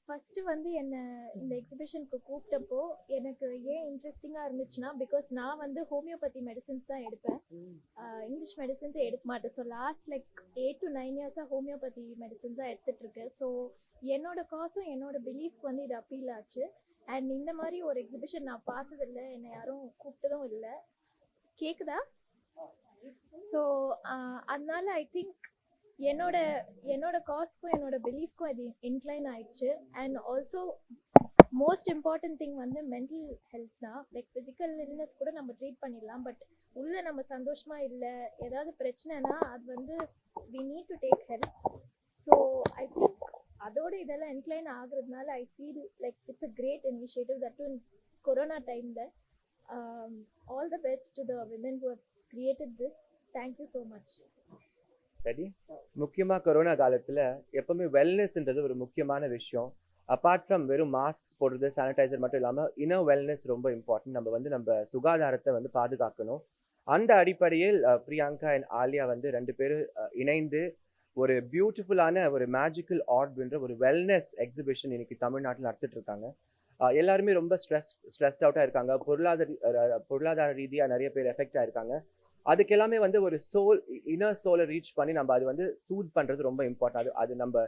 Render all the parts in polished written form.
First வந்து என்னை இந்த எக்ஸிபிஷனுக்கு கூப்பிட்டப்போ எனக்கு ஏன் இன்ட்ரெஸ்டிங்காக இருந்துச்சுன்னா, பிகாஸ் நான் வந்து ஹோமியோபதி மெடிசின்ஸ் தான் எடுப்பேன். இங்கிலீஷ் மெடிசின்ஸே எடுக்க மாட்டேன். ஸோ லாஸ்ட் லைக் 8 to 9 இயர்ஸாக ஹோமியோபதி மெடிசின்ஸ் தான் எடுத்துகிட்ருக்கேன். ஸோ என்னோட காசும் என்னோட பிலீஃப் வந்து இது அப்பீல் ஆச்சு. அண்ட் இந்த மாதிரி ஒரு எக்ஸிபிஷன் நான் பார்த்ததில்ல, என்னை யாரும் கூப்பிட்டதும் இல்லை. கேட்குதா? ஸோ அதனால ஐ திங்க் என்னோட காஸ்க்கும் என்னோட பிலீஃப்க்கும் இது இன்க்ளைன் ஆயிடுச்சு. And also most important thing வந்து மென்டல் ஹெல்த் தான். லைக் ஃபிசிக்கல் இல்னஸ் கூட நம்ம ட்ரீட் பண்ணிடலாம், பட் உள்ள நம்ம சந்தோஷமா இல்லை, ஏதாவது பிரச்சனைனா அது வந்து we need to take help. So I think அதோட இதெல்லாம் இன்க்ளைன் ஆகுறதுனால I feel like it's a great initiative that to corona டைமில். All the best to the women who have created this. Thank you so much. சரி, முக்கியமாக corona காலத்தில் எப்பவுமே வெல்னஸ்ன்றது ஒரு முக்கியமான விஷயம். அப்பார்ட் ஃப்ரம் வெறும் மாஸ்க் போடுறது, சானிடைசர் மட்டும் இல்லாமல் இன்னும் வெல்னஸ் ரொம்ப இம்பார்ட்டன்ட். நம்ம சுகாதாரத்தை வந்து பாதுகாக்கணும். அந்த அடிப்படையில் பிரியங்கா அண்ட் ஆலியா வந்து 2 பேரும் இணைந்து ஒரு பியூட்டிஃபுல்லான ஒரு மேஜிக்கல் ஆர்ட்ன்ற ஒரு வெல்னஸ் எக்ஸிபிஷன் இன்னைக்கு தமிழ்நாட்டில் நடத்திட்டு இருக்காங்க. எல்லாருமே ரொம்ப ஸ்ட்ரெஸ்ட் அவுட்டாக இருக்காங்க. பொருளாதார ரீதியாக நிறைய பேர் எஃபெக்ட் ஆயிருக்காங்க. அதுக்கு எல்லாமே வந்து ஒரு இன்னர் சோலை ரீச் பண்ணி நம்ம அது வந்து சூட் பண்ணுறது ரொம்ப இம்பார்ட்டன்ட். அது நம்ம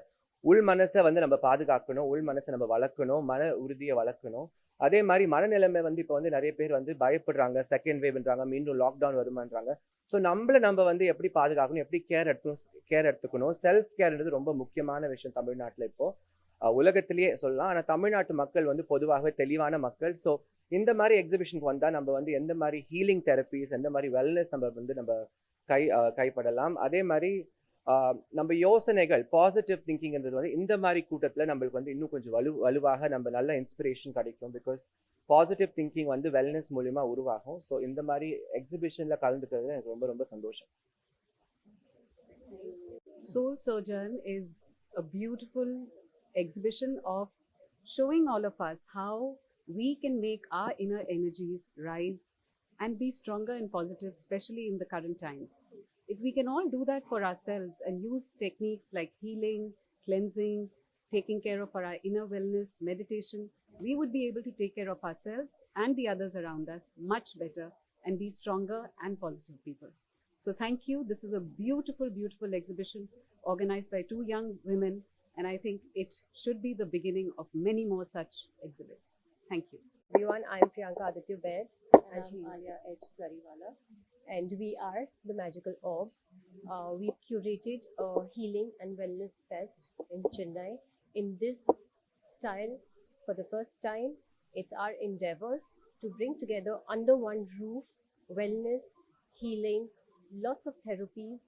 உள் மனசை வந்து நம்ம பாதுகாக்கணும், உள் மனசை நம்ம வளர்க்கணும், மன உறுதியை வளர்க்கணும். அதே மாதிரி மனநிலைமை வந்து இப்போ வந்து நிறைய பேர் வந்து பயப்படுறாங்க, செகண்ட் வேவ்ன்றாங்க, மீண்டும் லாக்டவுன் வருமான்றாங்க. ஸோ நம்ம வந்து எப்படி பாதுகாக்கணும், எப்படி கேர் எடுத்துக்கணும். செல்ஃப் கேர்ன்றது ரொம்ப முக்கியமான விஷயம் தமிழ்நாட்டில் இப்போ உலகத்திலேயே சொல்லலாம். ஆனால் தமிழ்நாட்டு மக்கள் வந்து பொதுவாகவே தெளிவான மக்கள். ஸோ இந்த மாதிரி எக்ஸிபிஷனுக்கு வந்தால் நம்ம வந்து எந்த மாதிரி ஹீலிங் தெரப்பிஸ், எந்த மாதிரி வெல்னஸ் நம்ம கைப்படலாம். அதே மாதிரி நம்ம யோசனைகள், பாசிட்டிவ் திங்கிங்ன்றது வந்து இந்த மாதிரி கூட்டத்தில் நம்மளுக்கு வந்து இன்னும் கொஞ்சம் வலுவாக நம்ம நல்ல இன்ஸ்பிரேஷன் கிடைக்கும். பிகாஸ் பாசிட்டிவ் திங்கிங் வந்து வெல்னஸ் மூலியமா உருவாகும். ஸோ இந்த மாதிரி எக்ஸிபிஷனில் கலந்துக்கிறது எனக்கு ரொம்ப ரொம்ப சந்தோஷம். Soul Sojourn is a beautiful exhibition of showing all of us how we can make our inner energies rise and be stronger and positive, especially in the current times. If we can all do that for ourselves and use techniques like healing, cleansing, taking care of our inner wellness, meditation, we would be able to take care of ourselves and the others around us much better and be stronger and positive people. So thank you. This is a beautiful, beautiful exhibition organized by 2 young women, and I think it should be the beginning of many more such exhibits. Thank you. Everyone, I am Priyanka Aditya Baid and she is Alia H. Zariwala, and we are the Magical Orb. We curated a healing and wellness fest in Chennai in this style for the first time. It's our endeavor to bring together under one roof wellness, healing, lots of therapies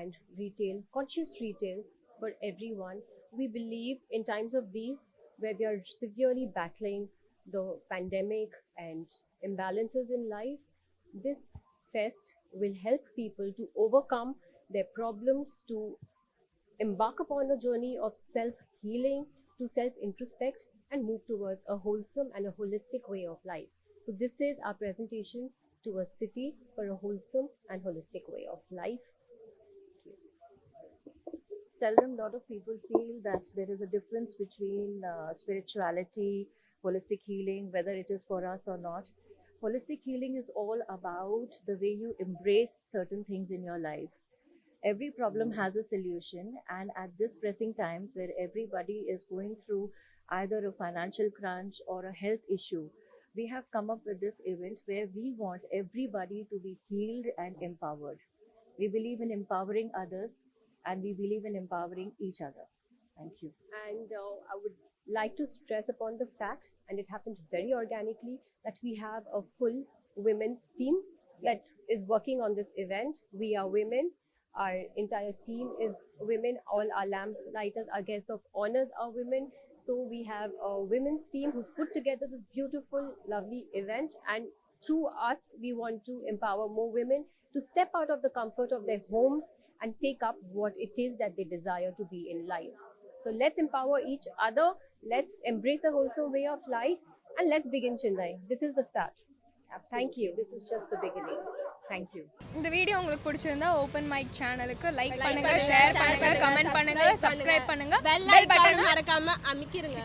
and retail, conscious retail for everyone. We believe in times of these where we are severely battling the pandemic and imbalances in life, this fest will help people to overcome their problems, to embark upon a journey of self-healing, to self-introspect, and move towards a wholesome and a holistic way of life. So this is our presentation to a city for a wholesome and holistic way of life. Seldom lot of people feel that there is a difference between spirituality, holistic healing, whether it is for us or not. Holistic healing is all about the way you embrace certain things in your life. Every problem has a solution, and at this pressing times where everybody is going through either a financial crunch or a health issue, we have come up with this event where we want everybody to be healed and empowered. We believe in empowering others, and we believe in empowering each other. Thank you. And I would like to stress upon the fact, and it happened very organically, that we have a full women's team that is working on this event. We are women. Our entire team is women. All our lamp lighters, our guests of honors are women. So we have a women's team who's put together this beautiful, lovely event. And through us, we want to empower more women to step out of the comfort of their homes and take up what it is that they desire to be in life. So let's empower each other, let's embrace a wholesome way of life, and let's begin Chennai. This is the start. Thank you. This is just the beginning. Thank you. இந்த video உங்களுக்கு பிடிச்சிருந்தா open mic சேனலுக்கு like பண்ணுங்க, share பண்ணுங்க, comment பண்ணுங்க, subscribe பண்ணுங்க, bell button மறக்காம அமைக்கிருங்க.